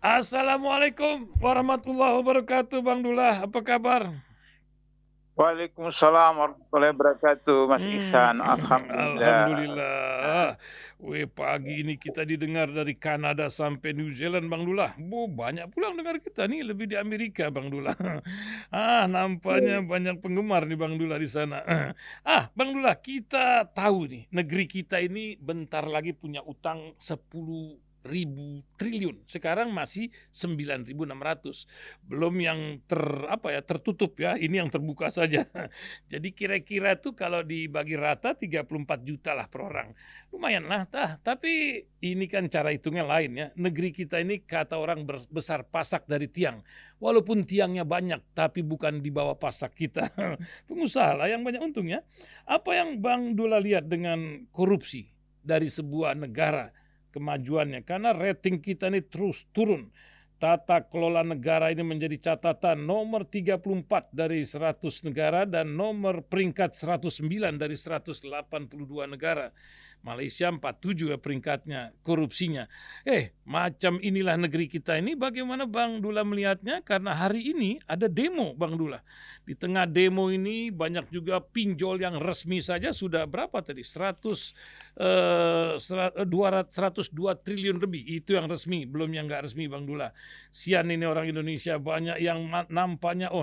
Assalamualaikum warahmatullahi wabarakatuh, Bang Dullah. Apa kabar? Waalaikumsalam warahmatullahi wabarakatuh, Mas Ihsan. Alhamdulillah. Alhamdulillah. Weh, pagi ini kita didengar dari Kanada sampai New Zealand, Bang Dullah. Banyak pulang dengar kita nih, lebih di Amerika, Bang Dullah. Nampaknya banyak penggemar nih Bang Dullah di sana. Bang Dullah, kita tahu nih, negeri kita ini bentar lagi punya utang 10.000 triliun. Sekarang masih 9.600. Belum yang tertutup ya, ini yang terbuka saja. Jadi kira-kira tuh kalau dibagi rata 34 juta lah per orang. Lumayan lah, tapi ini kan cara hitungnya lain ya. Negeri kita ini kata orang besar pasak dari tiang. Walaupun tiangnya banyak, tapi bukan di bawah pasak kita. Pengusaha lah yang banyak untungnya. Apa yang Bang Dula lihat dengan korupsi dari sebuah negara kemajuannya? Karena rating kita ini terus turun. Tata kelola negara ini menjadi catatan nomor 34 dari 100 negara dan nomor peringkat 109 dari 182 negara. Malaysia 47 ya peringkatnya korupsinya. Macam inilah negeri kita ini. Bagaimana Bang Dula melihatnya? Karena hari ini ada demo Bang Dula. Di tengah demo ini banyak juga pinjol yang resmi saja sudah berapa tadi? 102 triliun lebih. Itu yang resmi, belum yang nggak resmi Bang Dula. Sian ini orang Indonesia, banyak yang nampaknya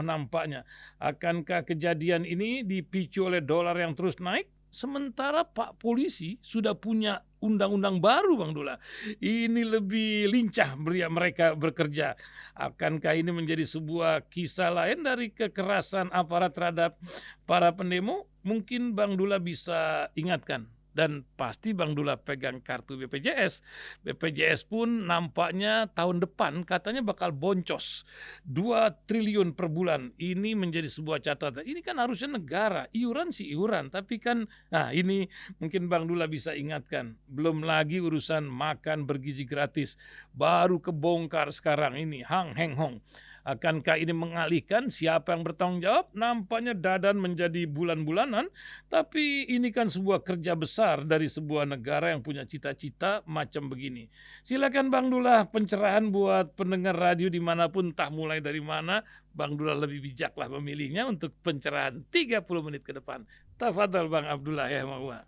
akankah kejadian ini dipicu oleh dolar yang terus naik? Sementara Pak Polisi sudah punya undang-undang baru Bang Dula. Ini lebih lincah mereka bekerja. Akankah ini menjadi sebuah kisah lain dari kekerasan aparat terhadap para pendemo? Mungkin Bang Dula bisa ingatkan. Dan pasti Bang Dula pegang kartu BPJS. BPJS pun nampaknya tahun depan katanya bakal boncos 2 triliun per bulan. Ini menjadi sebuah catatan. Ini kan harusnya negara, iuran sih iuran, tapi kan ini mungkin Bang Dula bisa ingatkan. Belum lagi urusan makan bergizi gratis. Baru kebongkar sekarang ini, Hang Heng Hong. Akankah ini mengalihkan siapa yang bertanggung jawab? Nampaknya dadan menjadi bulan-bulanan, tapi ini kan sebuah kerja besar dari sebuah negara yang punya cita-cita macam begini. Silakan Bang Dullah pencerahan buat pendengar radio dimanapun, entah mulai dari mana. Bang Dullah lebih bijaklah memilihnya untuk pencerahan 30 menit ke depan. Tafadhal Bang Abdullah ya Mawa.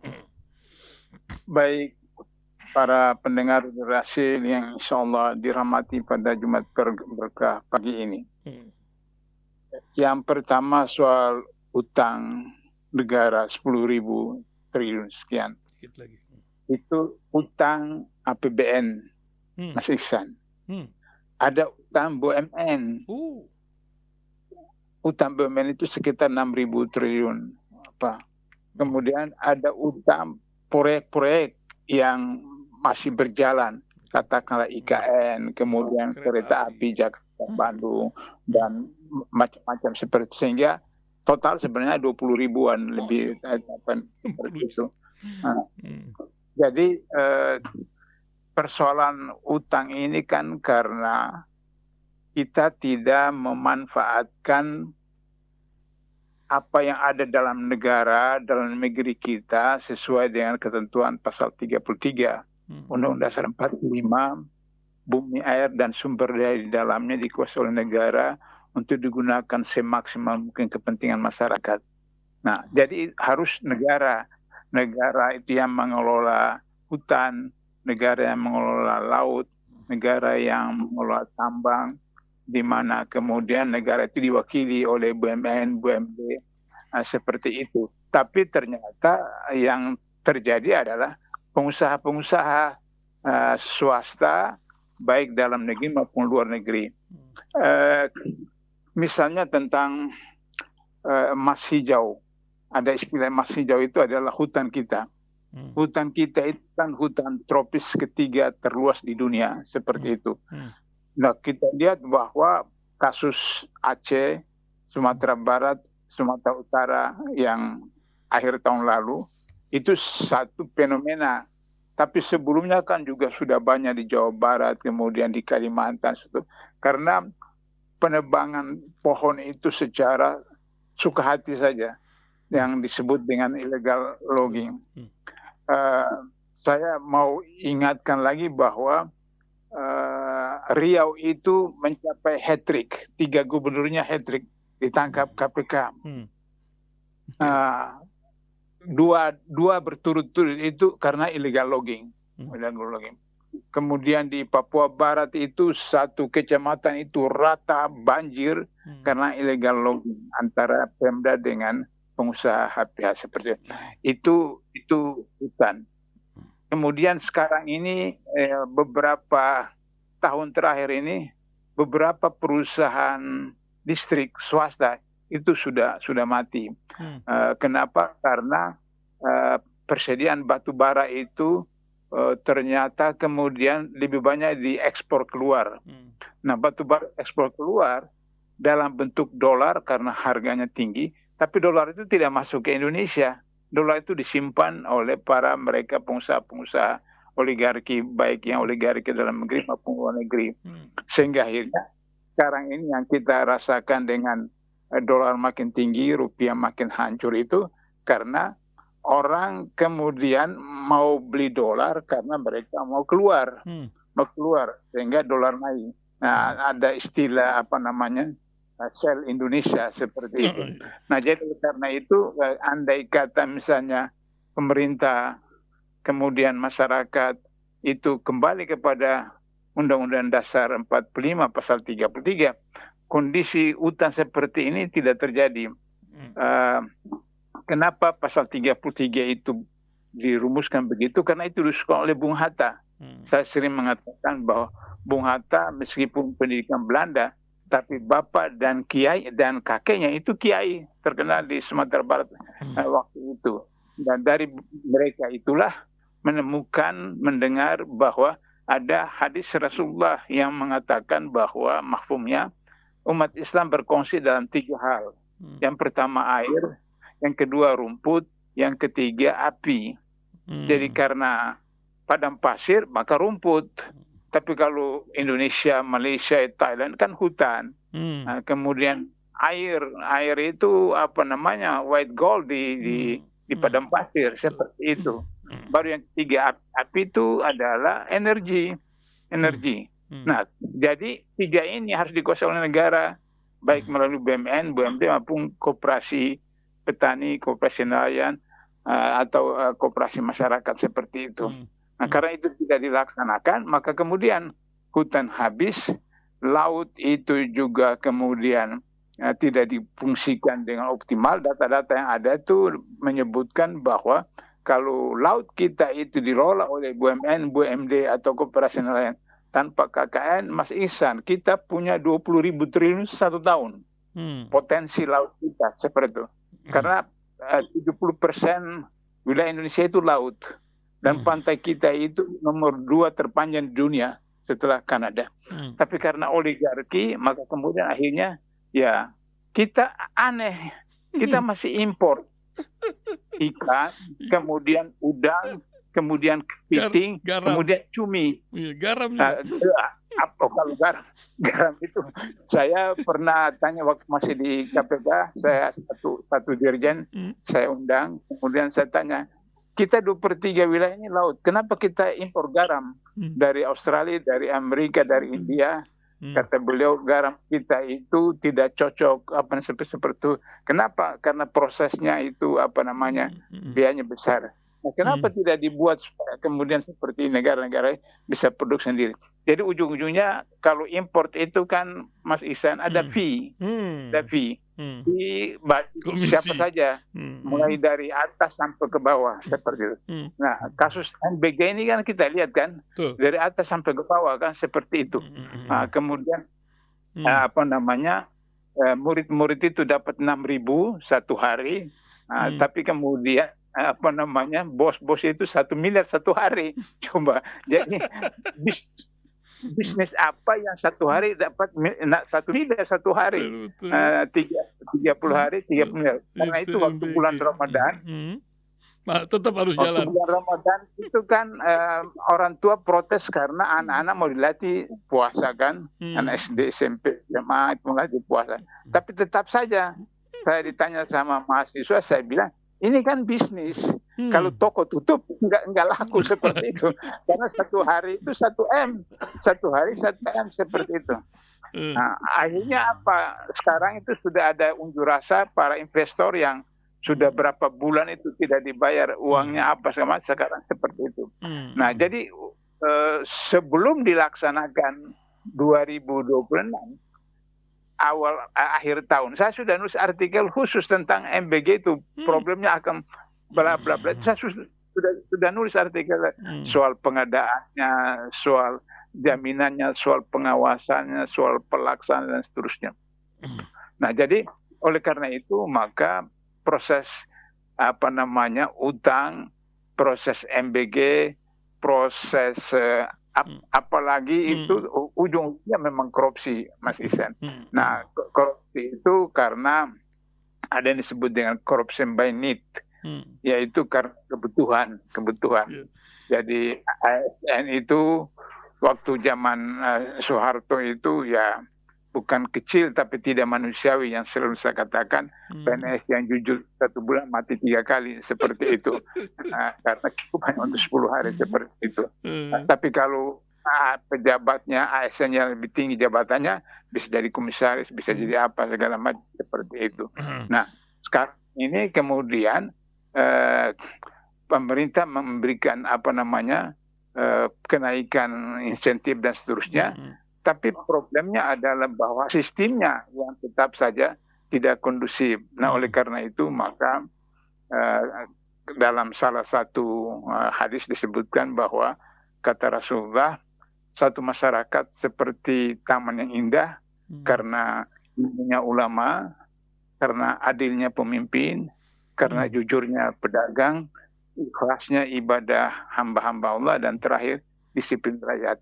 Baik, para pendengar Rasil yang insya Allah dirahmati pada Jumat berkah pagi ini. Yang pertama soal utang negara 10.000 triliun sekian. Itu utang APBN, Mas Ihsan. Ada utang BUMN. Utang BUMN itu sekitar 6.000 triliun. Kemudian ada utang proyek-proyek yang masih berjalan, katakanlah IKN, kemudian kereta api Jakarta Bandung dan macam-macam seperti itu, sehingga total sebenarnya 20 ribuan lebih seperti itu. Jadi persoalan utang ini kan karena kita tidak memanfaatkan apa yang ada dalam negeri kita sesuai dengan ketentuan pasal 33 Undang-Undang Dasar 45, bumi, air, dan sumber daya di dalamnya dikuasai oleh negara untuk digunakan semaksimal mungkin kepentingan masyarakat. Nah, jadi harus negara itu yang mengelola hutan, negara yang mengelola laut, negara yang mengelola tambang, di mana kemudian negara itu diwakili oleh BUMN, BUMD, seperti itu. Tapi ternyata yang terjadi adalah pengusaha-pengusaha swasta, baik dalam negeri maupun luar negeri. Misalnya tentang emas hijau. Ada istilah emas hijau itu adalah hutan kita. Hutan kita itu kan hutan tropis ketiga terluas di dunia, seperti itu. Nah, kita lihat bahwa kasus Aceh, Sumatera Barat, Sumatera Utara yang akhir tahun lalu, itu satu fenomena. Tapi sebelumnya kan juga sudah banyak di Jawa Barat, kemudian di Kalimantan. Karena penebangan pohon itu secara suka hati saja, yang disebut dengan illegal logging. Saya mau ingatkan lagi bahwa Riau itu mencapai hat-trick, 3 gubernurnya hat-trick ditangkap KPK. Dua berturut-turut itu karena illegal logging. Kemudian di Papua Barat itu satu kecamatan itu rata banjir karena illegal logging antara Pemda dengan pengusaha HPH seperti itu. Itu hutan. Kemudian sekarang ini beberapa tahun terakhir ini beberapa perusahaan listrik swasta itu sudah mati. Kenapa? Karena persediaan batu bara itu ternyata kemudian lebih banyak diekspor keluar. Nah, batu bara ekspor keluar dalam bentuk dolar karena harganya tinggi, tapi dolar itu tidak masuk ke Indonesia. Dolar itu disimpan oleh para mereka pengusaha-pengusaha oligarki, baik yang oligarki dalam negeri maupun luar negeri. Sehingga akhirnya sekarang ini yang kita rasakan dengan dolar makin tinggi, rupiah makin hancur itu karena orang kemudian mau beli dolar karena mereka mau keluar sehingga dolar naik. Nah, ada istilah sell Indonesia seperti itu. Nah, jadi karena itu andai kata misalnya pemerintah kemudian masyarakat itu kembali kepada Undang-Undang Dasar 45 pasal 33, kondisi hutan seperti ini tidak terjadi. Kenapa pasal 33 itu dirumuskan begitu? Karena itu disusun oleh Bung Hatta. Saya sering mengatakan bahwa Bung Hatta meskipun pendidikan Belanda, tapi bapak dan kiai dan kakeknya itu kiai terkenal di Sumatera Barat waktu itu. Dan dari mereka itulah mendengar bahwa ada hadis Rasulullah yang mengatakan bahwa mafhumnya umat Islam berkongsi dalam 3 hal. Yang pertama air, yang kedua rumput, yang ketiga api. Jadi karena padang pasir maka rumput. Tapi kalau Indonesia, Malaysia, Thailand kan hutan. Nah, kemudian air itu white gold di padang pasir seperti itu. Baru yang ketiga api itu adalah energi. Nah, jadi 3 ini harus dikuasai oleh negara, baik melalui BUMN, BUMD maupun koperasi petani, koperasi nelayan, atau koperasi masyarakat seperti itu. Nah, karena itu tidak dilaksanakan, maka kemudian hutan habis, laut itu juga kemudian tidak difungsikan dengan optimal. Data-data yang ada itu menyebutkan bahwa kalau laut kita itu dikelola oleh BUMN, BUMD atau koperasi nelayan tanpa KKN, Mas Ihsan, kita punya 20.000 triliun 1 tahun. Potensi laut kita seperti itu. Karena 70% wilayah Indonesia itu laut. Dan pantai kita itu nomor 2 terpanjang di dunia setelah Kanada. Tapi karena oligarki, maka kemudian akhirnya ya kita aneh. Kita masih impor ikan, kemudian udang, kemudian kepiting, kemudian cumi. Garamnya. Kalau garam itu saya pernah tanya waktu masih di KPK, saya satu dirjen, saya undang, kemudian saya tanya, kita 2/3 wilayah ini laut, kenapa kita impor garam dari Australia, dari Amerika, dari India? Kata beliau, garam kita itu tidak cocok seperti itu. Kenapa? Karena prosesnya itu biayanya besar. Nah, kenapa tidak dibuat kemudian seperti negara-negara bisa produksi sendiri? Jadi ujung-ujungnya kalau import itu kan Mas Ihsan ada fee. Ada fee. Di siapa saja. Mulai dari atas sampai ke bawah seperti itu. Nah, kasus MBG ini kan kita lihat kan. Dari atas sampai ke bawah kan seperti itu. Nah, kemudian murid-murid itu dapat 6.000 satu hari. Nah, tapi kemudian bos-bos itu 1 miliar satu hari. Coba. Jadi bisnis apa yang satu hari dapat 1 miliar satu hari, 30 hari 30 miliar. Karena itu waktu bulan Ramadan, tetap harus jalan. Bulan Ramadan itu kan orang tua protes karena anak-anak mau dilatih puasa kan, anak SD, SMP, SMA itu melatih puasa. Tapi tetap saja saya ditanya sama mahasiswa, saya bilang ini kan bisnis. Kalau toko tutup nggak laku seperti itu. Karena satu hari itu 1 M, satu hari 1 M seperti itu. Nah, akhirnya apa? Sekarang itu sudah ada unjuk rasa para investor yang sudah berapa bulan itu tidak dibayar uangnya apa sama sekarang seperti itu. Nah, jadi sebelum dilaksanakan 2026 akhir tahun, saya sudah nulis artikel khusus tentang MBG itu, problemnya akan bla bla bla. Saya sudah nulis artikel soal pengadaannya, soal jaminannya, soal pengawasannya, soal pelaksanaan dan seterusnya. Nah, jadi oleh karena itu maka proses utang, proses MBG, proses apalagi itu ujungnya memang korupsi, Mas Ihsan. Nah, korupsi itu karena ada yang disebut dengan corruption by need, yaitu karena kebutuhan. Jadi ASN itu waktu zaman Soeharto itu ya bukan kecil tapi tidak manusiawi, yang selalu saya katakan PNS yang jujur 1 bulan mati 3 kali seperti itu. Karena cukup hanya untuk 10 hari seperti itu. Tapi kalau pejabatnya ASN yang lebih tinggi jabatannya bisa jadi komisaris, bisa jadi apa segala macam seperti itu. Nah, sekarang ini kemudian pemerintah memberikan kenaikan insentif dan seterusnya. Tapi problemnya adalah bahwa sistemnya yang tetap saja tidak kondusif. Nah, oleh karena itu maka dalam salah satu hadis disebutkan bahwa kata Rasulullah, satu masyarakat seperti taman yang indah karena ilmunya ulama, karena adilnya pemimpin, karena jujurnya pedagang, ikhlasnya ibadah hamba-hamba Allah, dan terakhir disiplin rakyat.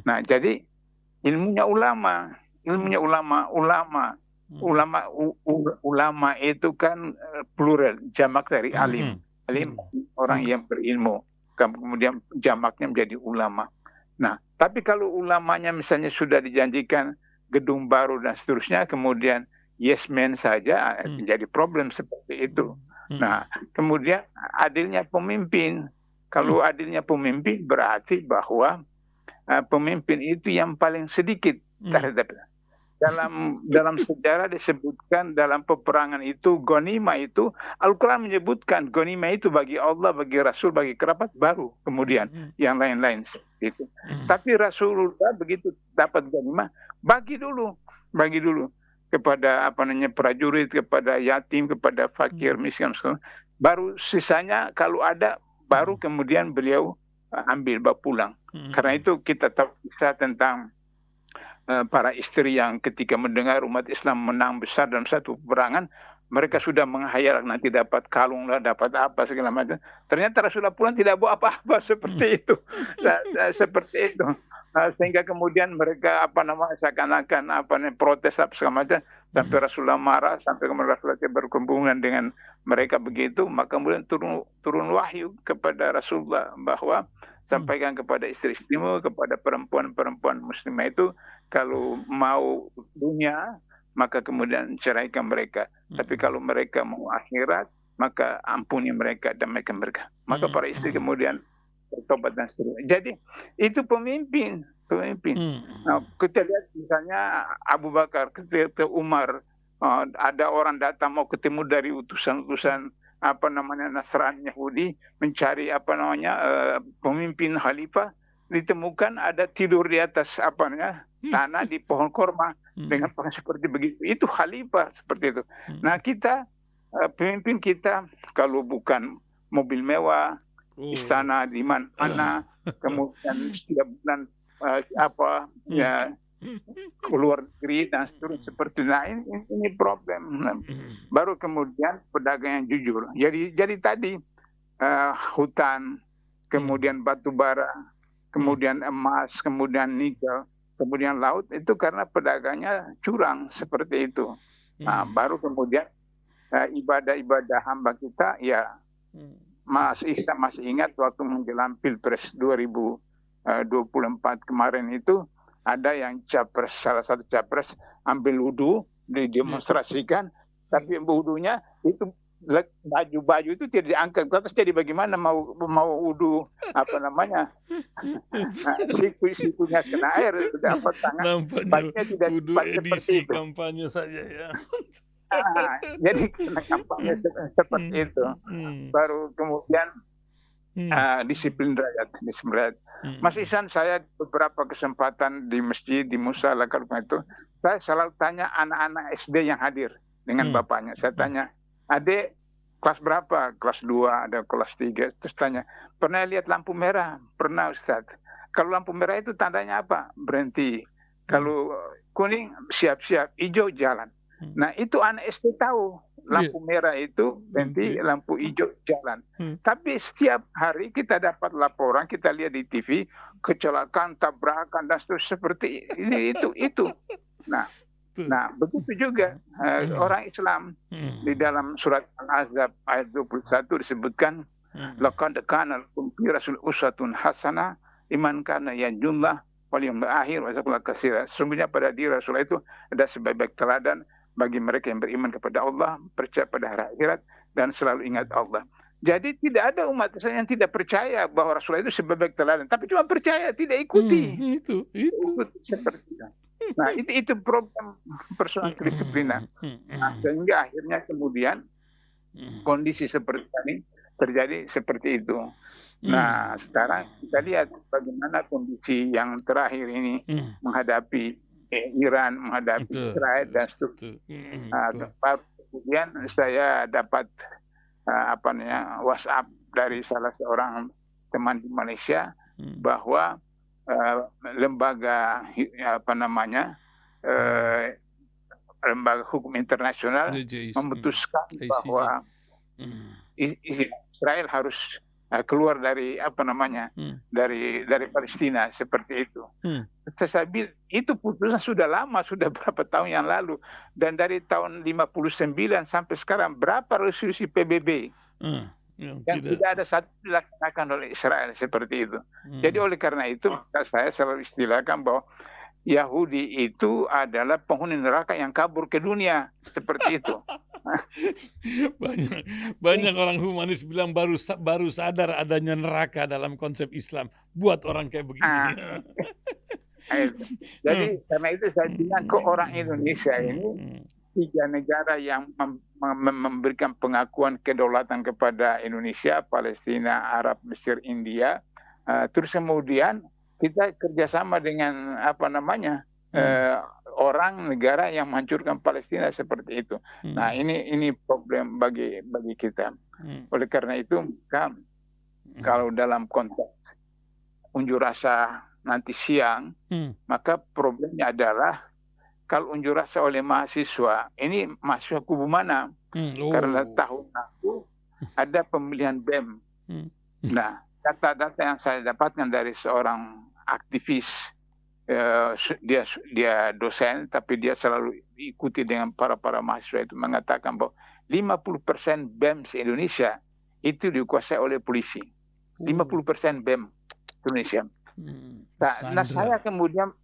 Nah, jadi ilmunya ulama itu kan plural, jamak dari alim orang yang berilmu, kemudian jamaknya menjadi ulama. Nah, tapi kalau ulamanya misalnya sudah dijanjikan gedung baru dan seterusnya, kemudian yes man saja, menjadi problem seperti itu. Nah, kemudian adilnya pemimpin. Kalau adilnya pemimpin berarti bahwa pemimpin itu yang paling sedikit terhadap. Dalam sejarah disebutkan dalam peperangan itu, ghanimah itu, Al-Quran menyebutkan ghanimah itu bagi Allah, bagi Rasul, bagi kerabat, baru kemudian yang lain-lain itu. Tapi Rasulullah begitu dapat ghanimah, bagi dulu kepada prajurit, kepada yatim, kepada fakir, miskin, baru sisanya kalau ada, baru kemudian beliau ambil bawa pulang. Karena itu kita tahu kisah tentang para istri yang ketika mendengar umat Islam menang besar dalam satu peperangan, mereka sudah menghayal nanti dapat kalung lah, dapat apa segala macam. Ternyata Rasulullah pulang tidak bawa apa-apa seperti itu. Seperti itu. Sehingga kemudian mereka seakan-akan protes apa segala macam, sampai Rasulullah marah, sampai kemudian Rasulullah berhubungan dengan mereka begitu, maka kemudian turun wahyu kepada Rasulullah bahwa sampaikan kepada istri-istrimu, kepada perempuan-perempuan muslimah itu, kalau mau dunia maka kemudian ceraikan mereka. Tapi kalau mereka mau akhirat, maka ampuni mereka, damaikan mereka. Maka para istri kemudian bertobat dan seterusnya. Jadi itu pemimpin. Nah, kita lihat misalnya Abu Bakar, ketika Umar, ada orang datang mau ketemu dari utusan-utusan Nasrani Yahudi, mencari pemimpin khalifah, ditemukan ada tidur di atas tanah di pohon korma dengan pakaian seperti begitu. Itu khalifah seperti itu. Nah, kita pemimpin kita kalau bukan mobil mewah, istana di mana, kemudian setiap bulan keluar negeri dan seterusnya seperti itu. Nah, ini problem. Baru kemudian pedagang yang jujur. Jadi tadi hutan, kemudian batu bara, kemudian emas, kemudian nikel, kemudian laut, itu karena pedagangnya curang seperti itu. Nah, baru kemudian ibadah-ibadah hamba kita, ya masih ingat waktu menjelang Pilpres 2024 kemarin itu, ada yang salah satu capres ambil wudhu, didemonstrasikan, tapi wudhunya itu baju itu tidak diangkat ke atas, jadi bagaimana mau wudu sikunya kena air, apa tangan Nampaknya tidak wudu seperti edisi itu. kampanye saja ya. Jadi kena kampanye seperti itu. Baru kemudian disiplin rakyat. Mas Ihsan, saya beberapa kesempatan di masjid, di musala itu, saya selalu tanya anak-anak SD yang hadir dengan bapaknya. Saya tanya, adik kelas berapa? Kelas 2, ada kelas 3. Terus tanya, pernah lihat lampu merah? Pernah, Ustaz. Kalau lampu merah itu tandanya apa? Berhenti. Kalau kuning, siap-siap. Hijau, jalan. Nah, itu anak SD tahu. Lampu merah itu berhenti, lampu hijau jalan. Tapi setiap hari kita dapat laporan, kita lihat di TV, kecelakaan, tabrakan, dan seperti itu. Nah, begitu juga orang Islam. Di dalam surat Al-Ahzab ayat 21 disebutkan, laqad kana lakum fi rasul uswatun hasanah liman kana yarjullah wal yawmil akhir wa zakara katsira. Sesungguhnya pada diri Rasul itu ada sebaik-baik teladan bagi mereka yang beriman kepada Allah, percaya pada hari akhirat, dan selalu ingat Allah. Jadi tidak ada umat Islam yang tidak percaya bahwa Rasulullah itu sebaik teladan, tapi cuma percaya, tidak ikuti. Itu. Seperti itu. Nah, itu problem persoalan kedisiplinan. Nah, sehingga akhirnya kemudian kondisi seperti ini terjadi seperti itu. Nah, sekarang kita lihat bagaimana kondisi yang terakhir ini menghadapi Iran, menghadapi Israel dan seterusnya. Kemudian saya dapat WhatsApp dari salah seorang teman di Malaysia bahwa lembaga lembaga hukum internasional memutuskan bahwa Israel harus keluar dari dari Palestina, seperti itu. Saya bilang itu putusan sudah lama, sudah berapa tahun yang lalu, dan dari tahun 59 sampai sekarang berapa resolusi PBB yang tidak ada satu dilaksanakan oleh Israel seperti itu. Jadi oleh karena itu saya selalu istilahkan bahwa Yahudi itu adalah penghuni neraka yang kabur ke dunia, seperti itu. Banyak orang humanis bilang baru sadar adanya neraka dalam konsep Islam buat orang kayak begini. Jadi karena itu saya bilang ke orang Indonesia ini 3 negara yang memberikan pengakuan kedaulatan kepada Indonesia, Palestina, Arab, Mesir, India. Terus kemudian kita kerjasama dengan orang negara yang menghancurkan Palestina seperti itu. Nah, ini problem bagi kita. Oleh karena itu, kalau dalam konteks unjuk rasa nanti siang, maka problemnya adalah kalau unjuk rasa oleh mahasiswa, ini mahasiswa kubu mana? Karena tahun lalu ada pemilihan BEM. Nah, data-data yang saya dapatkan dari seorang aktivis, dia dosen, tapi dia selalu ikuti dengan para mahasiswa itu, mengatakan bahwa 50% BEM se-Indonesia itu dikuasai oleh polisi. 50% BEM Indonesia. Nah, saya kemudian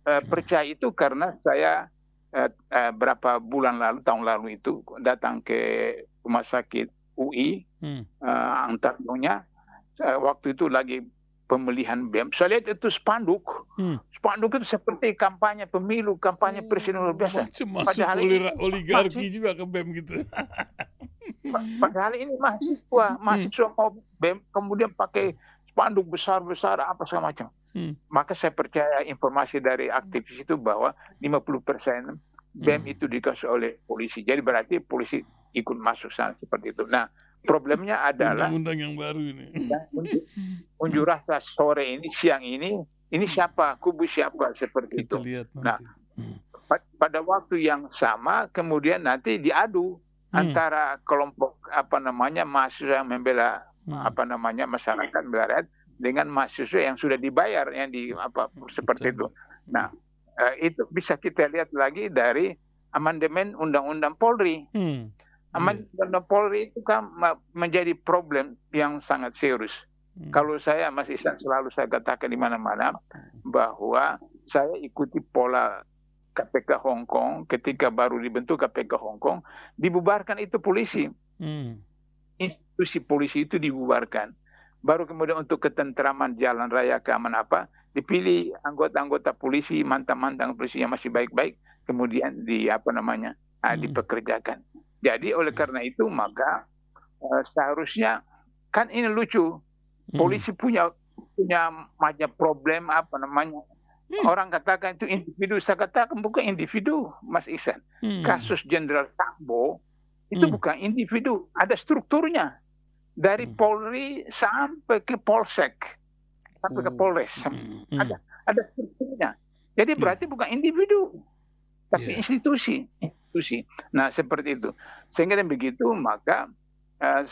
percaya itu karena saya berapa bulan lalu, tahun lalu itu datang ke rumah sakit UI Antardonya. Waktu itu lagi pemilihan BEM. Saya lihat itu spanduk. Spanduk itu seperti kampanye pemilu, kampanye presiden luar biasa. Padahal oligarki juga ke BEM gitu. Padahal ini mahasiswa mau BEM, kemudian pakai spanduk besar-besar apa segala macam. Maka saya percaya informasi dari aktivis itu bahwa 50% BEM itu dikasih oleh polisi. Jadi berarti polisi ikut masuk sana seperti itu. Nah, problemnya adalah undang-undang yang baru ini. Unjuk rasa sore ini, siang ini siapa? Kubu siapa? Seperti Kita itu. Lihat nanti. Nah, pada waktu yang sama kemudian nanti diadu antara kelompok mahasiswa yang membela masyarakat membela rakyat dengan mahasiswa yang sudah dibayar, yang seperti itu. Nah, itu bisa kita lihat lagi dari amandemen Undang-Undang Polri. Amandemen Polri itu kan menjadi problem yang sangat serius. Kalau saya, Mas Ihsan, selalu saya katakan di mana-mana bahwa saya ikuti pola KPK Hong Kong. Ketika baru dibentuk KPK Hong Kong, dibubarkan itu polisi. Hmm. Institusi polisi itu dibubarkan. Baru kemudian untuk ketentraman jalan raya, keamanan apa, dipilih anggota-anggota polisi, mantan-mantan polisi yang masih baik-baik, kemudian dipekerjakan. Jadi oleh karena itu maka seharusnya, kan ini lucu, polisi punya macam problem orang katakan itu individu, saya katakan bukan individu, Mas Ihsan. Kasus Jenderal Sambo itu bukan individu, ada strukturnya. Dari Polri sampai ke Polsek, sampai ke Polres, ada strukturnya. Jadi berarti bukan individu, tapi institusi. Nah seperti itu. Sehingga dengan begitu maka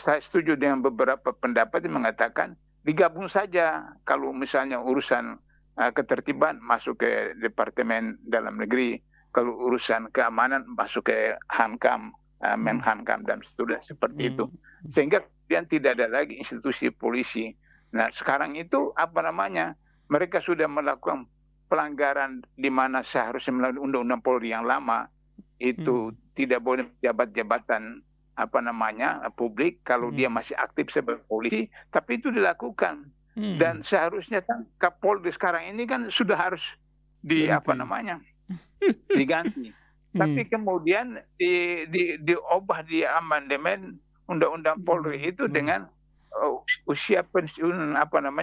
saya setuju dengan beberapa pendapat yang mengatakan digabung saja. Kalau misalnya urusan ketertiban masuk ke Departemen Dalam Negeri, kalau urusan keamanan masuk ke Hankam, Menhankam dan seterusnya seperti itu. Sehingga kemudian tidak ada lagi institusi polisi. Nah sekarang itu mereka sudah melakukan pelanggaran di mana seharusnya melalui Undang-Undang Polri yang lama itu tidak boleh jabatan publik kalau dia masih aktif sebagai polisi, tapi itu dilakukan. Dan seharusnya kan Kapolri sekarang ini kan sudah harus diganti. Tapi kemudian diubah di amandemen Undang-Undang Polri itu dengan usia pensiun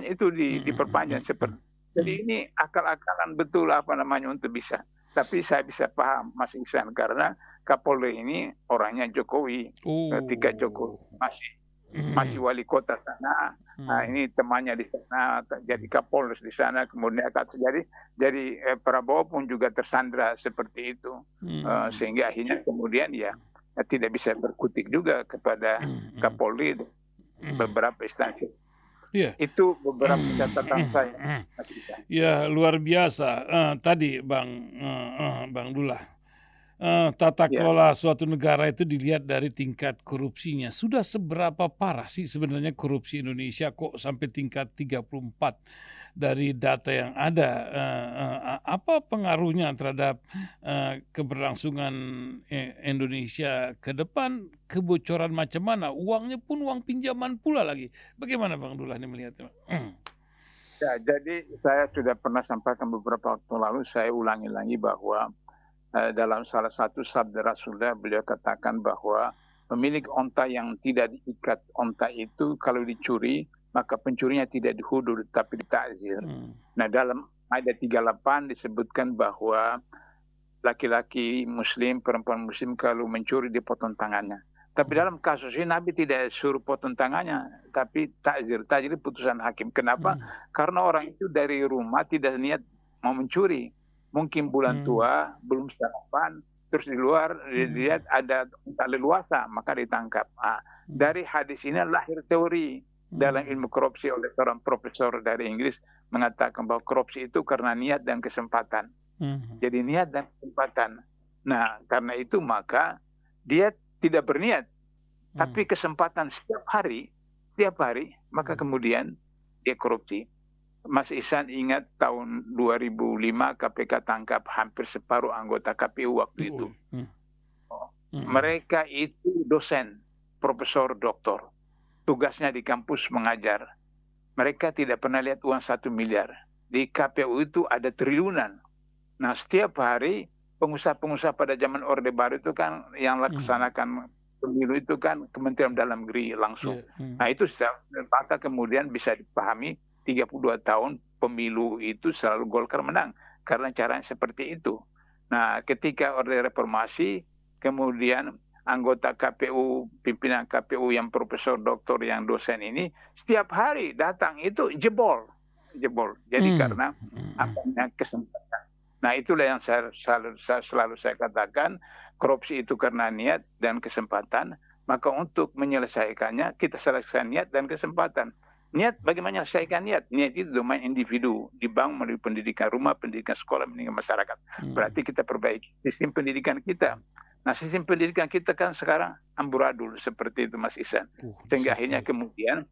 itu diperpanjang seperti. Jadi ini akal-akalan betul untuk bisa. Tapi saya bisa paham Mas Ihsan karena Kapolri ini orangnya Jokowi. Ketika Jokowi masih wali kota sana, ini temannya di sana, jadi Kapolres di sana, kemudian jadi Prabowo pun juga tersandra seperti itu, sehingga akhirnya kemudian tidak bisa berkutik juga kepada Kapolri beberapa instansi. Itu beberapa catatan saya. Ya luar biasa. Tadi Bang Dullah. Tata kelola suatu negara itu dilihat dari tingkat korupsinya. Sudah seberapa parah sih sebenarnya korupsi Indonesia kok sampai tingkat 34 dari data yang ada? Apa pengaruhnya terhadap keberlangsungan Indonesia ke depan? Kebocoran macam mana? Uangnya pun uang pinjaman pula lagi. Bagaimana Bang Dullah ini melihatnya? Ya, jadi saya sudah pernah sampaikan beberapa waktu lalu, saya ulangi lagi bahwa dalam salah satu sabda Rasulullah beliau katakan bahwa pemilik onta yang tidak diikat onta itu kalau dicuri maka pencurinya tidak dihudud tapi ditakzir. Nah dalam ayat 38 disebutkan bahwa laki-laki muslim, perempuan muslim kalau mencuri dipotong tangannya. Tapi dalam kasus ini Nabi tidak suruh potong tangannya, tapi takzir. Takzir putusan hakim. Kenapa? Karena orang itu dari rumah tidak niat mau mencuri. Mungkin bulan tua, belum sarapan, terus di luar dilihat ada tak leluasa, maka ditangkap. Dari hadis ini lahir teori dalam ilmu korupsi oleh seorang profesor dari Inggris mengatakan bahwa korupsi itu karena niat dan kesempatan. Jadi niat dan kesempatan. Nah, karena itu maka dia tidak berniat, tapi kesempatan setiap hari, maka kemudian dia korupsi. Mas Ihsan ingat tahun 2005 KPK tangkap hampir separuh anggota KPU waktu itu. Mereka itu dosen, profesor, doktor. Tugasnya di kampus mengajar. Mereka tidak pernah lihat uang 1 miliar. Di KPU itu ada triliunan. Nah setiap hari pengusaha-pengusaha pada zaman Orde Baru itu kan yang laksanakan pemilu itu kan Kementerian Dalam Negeri langsung. Nah itu maka kemudian bisa dipahami 32 tahun pemilu itu selalu Golkar menang karena caranya seperti itu. Nah, ketika Orde Reformasi, kemudian anggota KPU, pimpinan KPU yang profesor, doktor, yang dosen ini setiap hari datang itu jebol. Jadi karena kesempatan. Nah, itulah yang selalu saya katakan, korupsi itu karena niat dan kesempatan. Maka untuk menyelesaikannya kita selesaikan niat dan kesempatan. Niat bagaimana menyelesaikan niat? Niat itu domain individu, dibangun melalui pendidikan rumah, pendidikan sekolah, pendidikan masyarakat. Berarti kita perbaiki sistem pendidikan kita. Nah, sistem pendidikan kita kan sekarang amburadul seperti itu Mas Ihsan. Sehingga akhirnya kemudian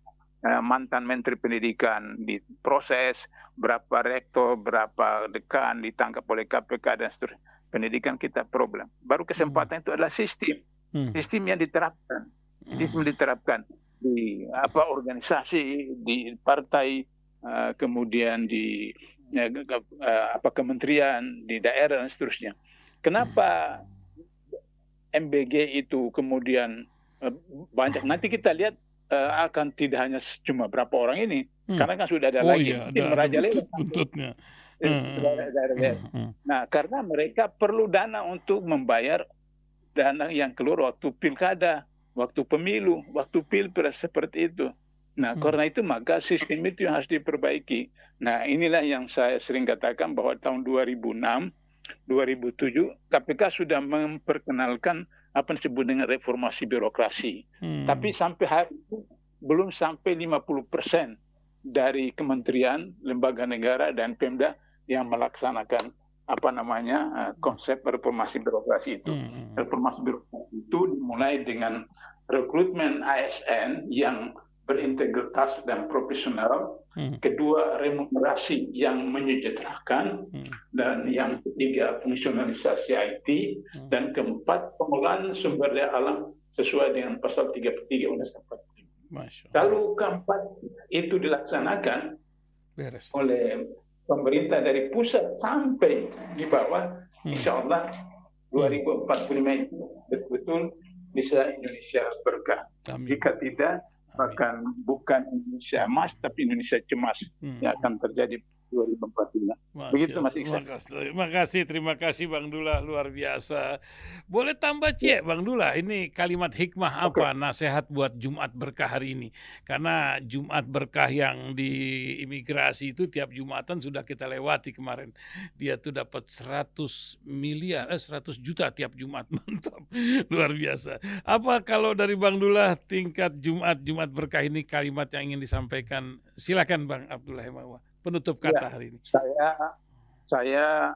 mantan menteri pendidikan diproses, berapa rektor, berapa dekan ditangkap oleh KPK dan seterusnya. Pendidikan kita problem. Baru kesempatan itu adalah sistem yang diterapkan. diterapkan di organisasi, di partai, kemudian di kementerian, di daerah dan seterusnya. Kenapa MBG itu kemudian banyak? Nanti kita lihat akan tidak hanya cuma berapa orang ini, karena kan sudah ada lagi tim merajalela buntutnya. Nah, karena mereka perlu dana untuk membayar dana yang keluar waktu pilkada, waktu pemilu, waktu pilpres seperti itu. Nah, karena itu maka sistem itu yang harus diperbaiki. Nah, inilah yang saya sering katakan bahwa tahun 2006, 2007 KPK sudah memperkenalkan apa yang disebut dengan reformasi birokrasi. Tapi sampai hari itu belum sampai 50% dari kementerian, lembaga negara dan Pemda yang melaksanakan konsep reformasi birokrasi itu. Reformasi birokrasi itu dimulai dengan rekrutmen ASN yang berintegritas dan profesional, kedua remunerasi yang menyejahterakan, dan yang ketiga fungsionalisasi IT, dan keempat pengelolaan sumber daya alam sesuai dengan pasal 33 Undang-Undang 45. Kalau keempat itu dilaksanakan oleh pemerintah dari pusat sampai di bawah, insya Allah 2045 itu betul-betul bisa Indonesia berkah. Jika tidak, bahkan bukan Indonesia emas, tapi Indonesia cemas yang akan terjadi 2045. Begitu Mas Iksan. Terima kasih Bang Dullah, luar biasa. Boleh tambah Bang Dullah, ini kalimat hikmah apa nasihat buat Jumat Berkah hari ini? Karena Jumat Berkah yang di imigrasi itu tiap Jumatan sudah kita lewati kemarin. Dia tuh dapat 100 juta tiap Jumat. Mantap, luar biasa. Apa kalau dari Bang Dullah tingkat Jumat Berkah ini kalimat yang ingin disampaikan? Silakan Bang Abdullah Hemawa. Penutup kata hari ini. Saya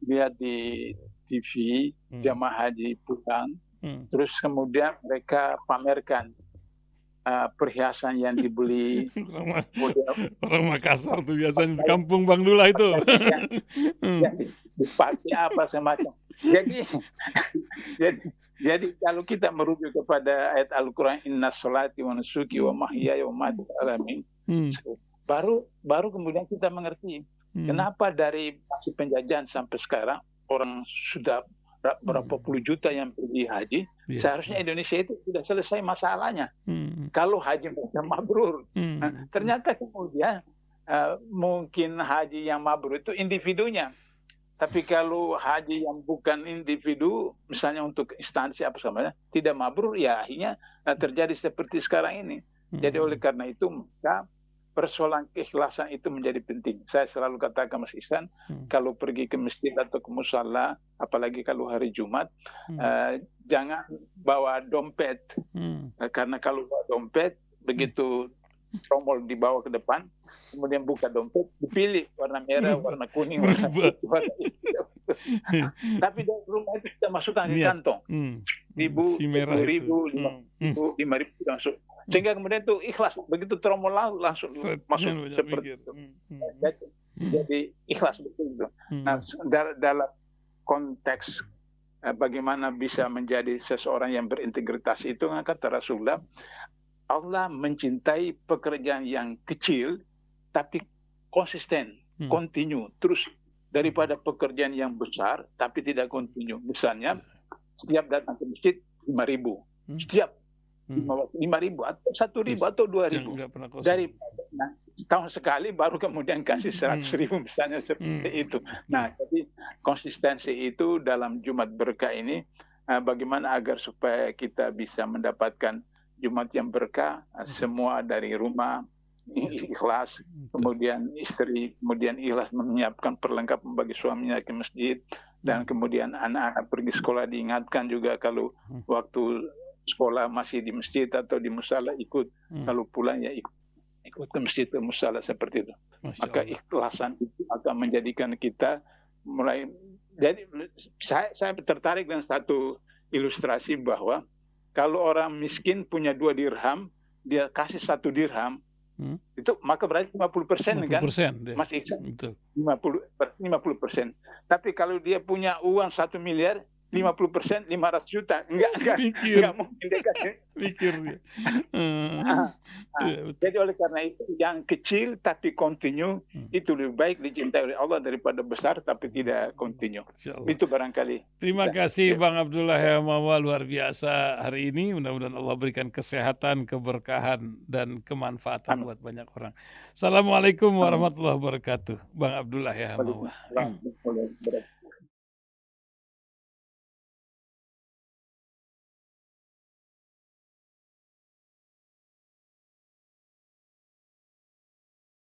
lihat di TV jamaah haji pulang, terus kemudian mereka pamerkan perhiasan yang dibeli. Orang Makassar tuh biasanya di kampung Bang Dullah itu. Yang dipakai apa semacam. Jadi kalau kita merujuk kepada ayat Al-Quran, Inna sholati wa nusuki wa mahyaya wa mamati alamin, baru kemudian kita mengerti kenapa dari masa penjajahan sampai sekarang orang sudah berapa puluh juta yang pergi haji. Seharusnya Indonesia itu sudah selesai masalahnya. Kalau haji mereka mabrur. Ternyata kemudian mungkin haji yang mabrur itu individunya. Tapi kalau haji yang bukan individu, misalnya untuk instansi apa samanya, tidak mabrur, ya akhirnya terjadi seperti sekarang ini. Jadi oleh karena itu maka persoalan keikhlasan itu menjadi penting. Saya selalu katakan Mas Ihsan, kalau pergi ke masjid atau ke musala, apalagi kalau hari Jumat, jangan bawa dompet. Karena kalau bawa dompet, begitu tromol dibawa ke depan, kemudian buka dompet, dipilih warna merah, warna kuning, warna putih, warna hijau. Tapi dari rumah itu kita masukkan ke kantong. 1.000, 5.000 masuk. Sehingga kemudian itu ikhlas, begitu tromol langsung masuk seperti itu. Jadi ikhlas betul itu. Nah, dalam konteks bagaimana bisa menjadi seseorang yang berintegritas itu, kata Rasulullah, Allah mencintai pekerjaan yang kecil tapi konsisten, kontinu, terus daripada pekerjaan yang besar tapi tidak kontinu. Misalnya setiap datang ke masjid 5.000, setiap 5.000 atau 1.000 atau 2.000. Dari tahun sekali baru kemudian kasih 100.000 misalnya seperti itu. Nah, jadi konsistensi itu dalam Jumat Berkah ini, bagaimana agar supaya kita bisa mendapatkan Jumat yang berkah, semua dari rumah ikhlas, kemudian istri kemudian ikhlas menyiapkan perlengkapan bagi suaminya ke masjid, dan kemudian anak-anak pergi sekolah diingatkan juga kalau waktu sekolah masih di masjid atau di musala ikut, kalau pulang ya ikut ke masjid ke musala seperti itu. Maka ikhlasan itu akan menjadikan kita mulai. Jadi saya tertarik dengan satu ilustrasi bahwa kalau orang miskin punya 2 dirham, dia kasih 1 dirham, itu maka berarti 50% kan? Mas Iksan, 50%. Tapi kalau dia punya uang 1 miliar, 50% 500 juta. Enggak Mikir, mungkin dia kasih. mikir dia. Iya, betul. Jadi oleh karena itu yang kecil tapi continue itu lebih baik dicintai oleh Allah daripada besar tapi tidak continue. Insya Allah. Itu barangkali. Terima kasih Bang Abdullah Hemawa, luar biasa hari ini. Mudah-mudahan Allah berikan kesehatan, keberkahan, dan kemanfaatan buat banyak orang. Assalamualaikum warahmatullahi wabarakatuh. Bang Abdullah Hemawa. Waalaikumsalam.